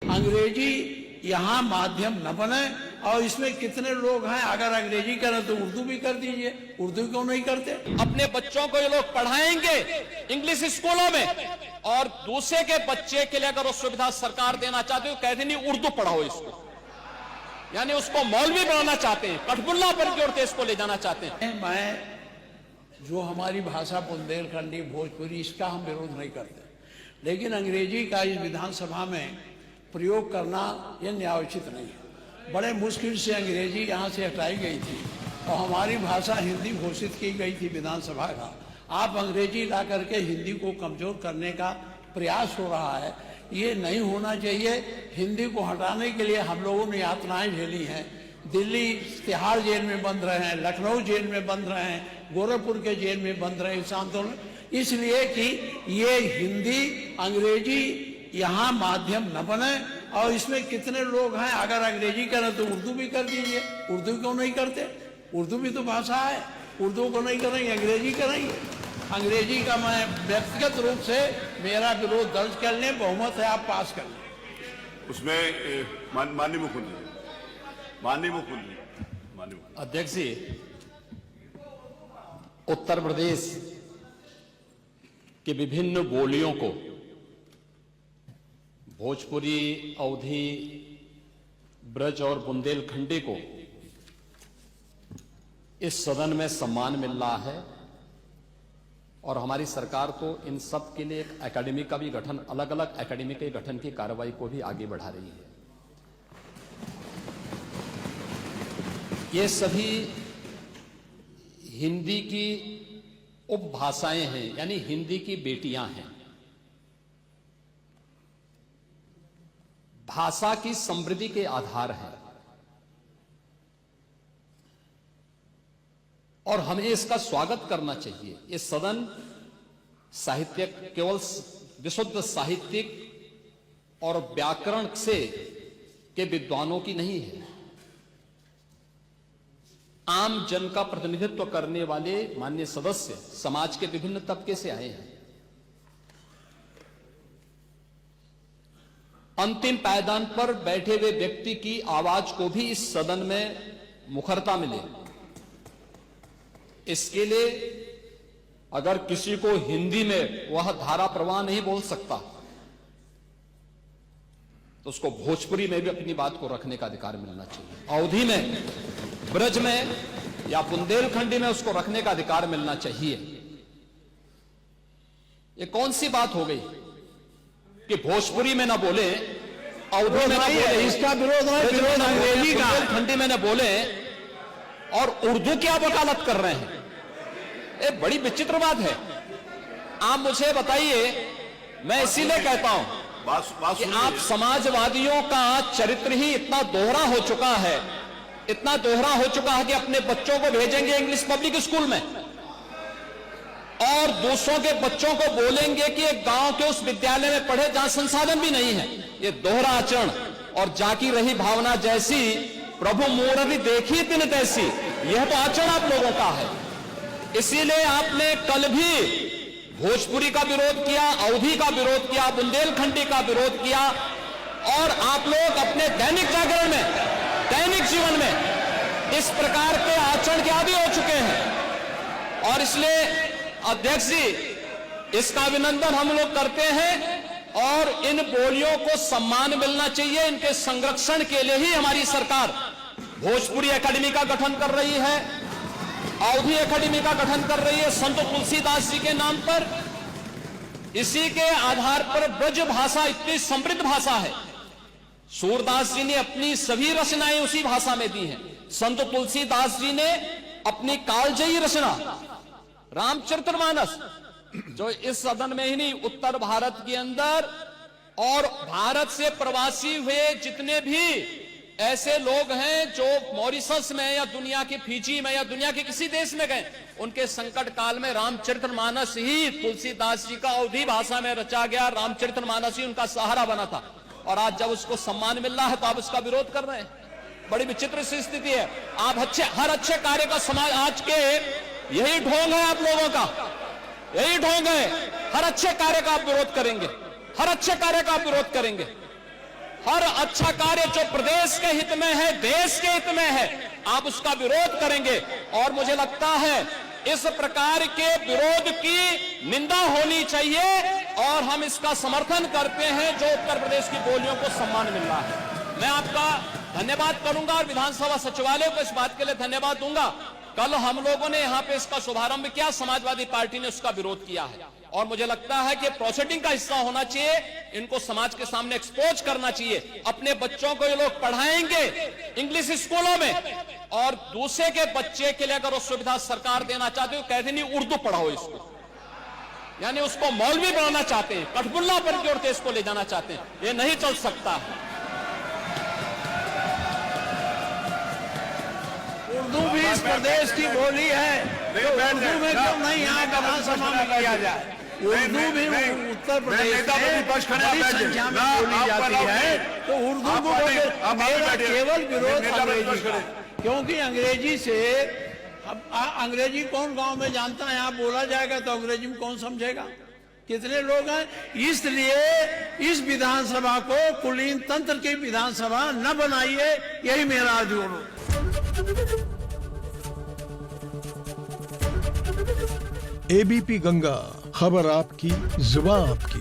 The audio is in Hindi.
अंग्रेजी यहाँ माध्यम न बने। और इसमें कितने लोग हैं, अगर अंग्रेजी करें तो उर्दू भी कर दीजिए, उर्दू क्यों नहीं करते? अपने बच्चों को ये लोग पढ़ाएंगे इंग्लिश स्कूलों में, और दूसरे के बच्चे के लिए अगर वो सुविधा सरकार देना चाहती है तो कहते नहीं उर्दू पढ़ाओ इसको, यानी उसको मौलवी बनाना चाहते हैं, कठपुल्ला पर की ओर इसको ले जाना चाहते हैं। मैं जो हमारी भाषा बुंदेलखंडी भोजपुरी, इसका हम विरोध नहीं करते, लेकिन अंग्रेजी का इस विधानसभा में प्रयोग करना यह न्यायोचित नहीं है। बड़े मुश्किल से अंग्रेजी यहाँ से हटाई गई थी और हमारी भाषा हिंदी घोषित की गई थी विधानसभा का। आप अंग्रेजी ला करके हिंदी को कमजोर करने का प्रयास हो रहा है, ये नहीं होना चाहिए। हिंदी को हटाने के लिए हम लोगों ने यातनाएं झेली हैं। दिल्ली तिहाड़ जेल में बंद रहे हैं, लखनऊ जेल में बंद रहे हैं, गोरखपुर के जेल में बंद रहे इस आंदोलन, इसलिए कि ये हिंदी अंग्रेजी यहाँ माध्यम न बने। और इसमें कितने लोग हैं, अगर अंग्रेजी करें तो उर्दू भी कर दीजिए, उर्दू क्यों नहीं करते? उर्दू भी तो भाषा है, उर्दू को नहीं करेंगे अंग्रेजी करेंगे। अंग्रेजी का मैं व्यक्तिगत रूप से मेरा विरोध दर्ज कर लें, बहुमत है आप पास कर लें। उसमें माननीय मुख्यमंत्री अध्यक्ष जी, उत्तर प्रदेश के विभिन्न बोलियों को, भोजपुरी, अवधी, ब्रज और बुंदेलखंडी को इस सदन में सम्मान मिल रहा है, और हमारी सरकार तो इन सब के लिए एक एकेडमी का भी गठन, अलग अलग एकेडमी के गठन की कार्रवाई को भी आगे बढ़ा रही है। ये सभी हिंदी की उपभाषाएं हैं, यानी हिंदी की बेटियां हैं। भाषा की समृद्धि के आधार है, और हमें इसका स्वागत करना चाहिए। ये सदन साहित्यिक, केवल विशुद्ध साहित्यिक और व्याकरण से के विद्वानों की नहीं है, आम जन का प्रतिनिधित्व करने वाले माननीय सदस्य समाज के विभिन्न तबके से आए हैं। अंतिम पायदान पर बैठे हुए व्यक्ति की आवाज को भी इस सदन में मुखरता मिले, इसके लिए अगर किसी को हिंदी में वह धारा प्रवाह नहीं बोल सकता तो उसको भोजपुरी में भी अपनी बात को रखने का अधिकार मिलना चाहिए, अवधी में, ब्रज में या बुंदेलखंडी में उसको रखने का अधिकार मिलना चाहिए। ये कौन सी बात हो गई कि भोजपुरी में ना बोले, अवधी में ना बोले, इसका विरोध है, विरोध अंग्रेजी का, बुंदेलखंडी में ना बोले, और उर्दू की आप वकालत कर रहे हैं। ये बड़ी विचित्र बात है। आप मुझे बताइए, मैं इसीलिए कहता हूं कि आप समाजवादियों का चरित्र ही इतना दोहरा हो चुका है, इतना दोहरा हो चुका है कि अपने बच्चों को भेजेंगे इंग्लिश पब्लिक स्कूल में और दूसरों के बच्चों को बोलेंगे कि एक गांव के उस विद्यालय में पढ़े जहां संसाधन भी नहीं है। ये दोहरा आचरण और जाकी रही भावना जैसी प्रभु मूर्ति देखी तिन तैसी, यह तो आचरण आप लोगों का है। इसीलिए आपने कल भी भोजपुरी का विरोध किया, अवधी का विरोध किया, बुंदेलखंडी का विरोध किया, और आप लोग अपने दैनिक जागरण में, दैनिक जीवन में इस प्रकार के आचरण के आदी हो चुके हैं। और इसलिए अध्यक्ष जी, इसका अभिनंदन हम लोग करते हैं, और इन बोलियों को सम्मान मिलना चाहिए। इनके संरक्षण के लिए ही हमारी सरकार भोजपुरी एकेडमी का गठन कर रही है, अवधी एकेडमी का गठन कर रही है संत तुलसीदास जी के नाम पर। इसी के आधार पर ब्रज भाषा इतनी समृद्ध भाषा है। सूरदास जी ने अपनी सभी रचनाएं उसी भाषा में दी हैं। संत तुलसीदास जी ने अपनी कालजयी रचना रामचरितमानस, जो इस सदन में ही नहीं, उत्तर भारत के अंदर और भारत से प्रवासी हुए जितने भी ऐसे लोग हैं जो मॉरिशस में या दुनिया के फिजी में या दुनिया के किसी देश में गए, उनके संकट काल में रामचरितमानस ही तुलसीदास जी का अवधी भाषा में रचा गया, रामचरितमानस ही उनका सहारा बना था। और आज जब उसको सम्मान मिल रहा है तो आप उसका विरोध कर रहे हैं। बड़ी विचित्र सी स्थिति है। आप हर अच्छे कार्य का समाज, आज के यही ढोंग है आप लोगों का, यही ढोंग है। हर अच्छे कार्य का आप विरोध करेंगे, हर अच्छे कार्य का आप विरोध करेंगे। हर अच्छा कार्य जो प्रदेश के हित में है, देश के हित में है, आप उसका विरोध करेंगे। और मुझे लगता है इस प्रकार के विरोध की निंदा होनी चाहिए और हम इसका समर्थन करते हैं जो उत्तर प्रदेश की बोलियों को सम्मान मिल रहा है। मैं आपका धन्यवाद करूंगा और विधानसभा सचिवालय को इस बात के लिए धन्यवाद दूंगा। कल हम लोगों ने यहां पे इसका शुभारंभ किया, समाजवादी पार्टी ने उसका विरोध किया है और मुझे लगता है कि प्रोसीडिंग का हिस्सा होना चाहिए, इनको समाज के सामने एक्सपोज करना चाहिए। अपने बच्चों को ये लोग पढ़ाएंगे इंग्लिश स्कूलों में और दूसरे के बच्चे के लिए अगर वो सुविधा सरकार देना चाहते हो, कहते नहीं उर्दू पढ़ाओ इसको, यानी उसको मौलवी बनाना चाहते हैं, कठपुल्ला पर की ओर के इसको ले जाना चाहते हैं। ये नहीं चल सकता। उर्दू भी इस प्रदेश की बोली है, तो उर्दू में क्यों नहीं यहाँ विधानसभा में किया जाए? उर्दू भी उत्तर प्रदेश में बड़ी संख्या में बोली जाती है, तो उर्दू को मेरा केवल विरोध अंग्रेजी का, क्योंकि अंग्रेजी से अब अंग्रेजी कौन गांव में जानता है? यहाँ बोला जाएगा तो अंग्रेजी में कौन समझेगा? कितने लोग हैं? इसलिए इस विधानसभा को कुलीन तंत्र की विधानसभा न बनाइए, यही मेरा अनुरोध। एबीपी गंगा, खबर आपकी, जुबान आपकी।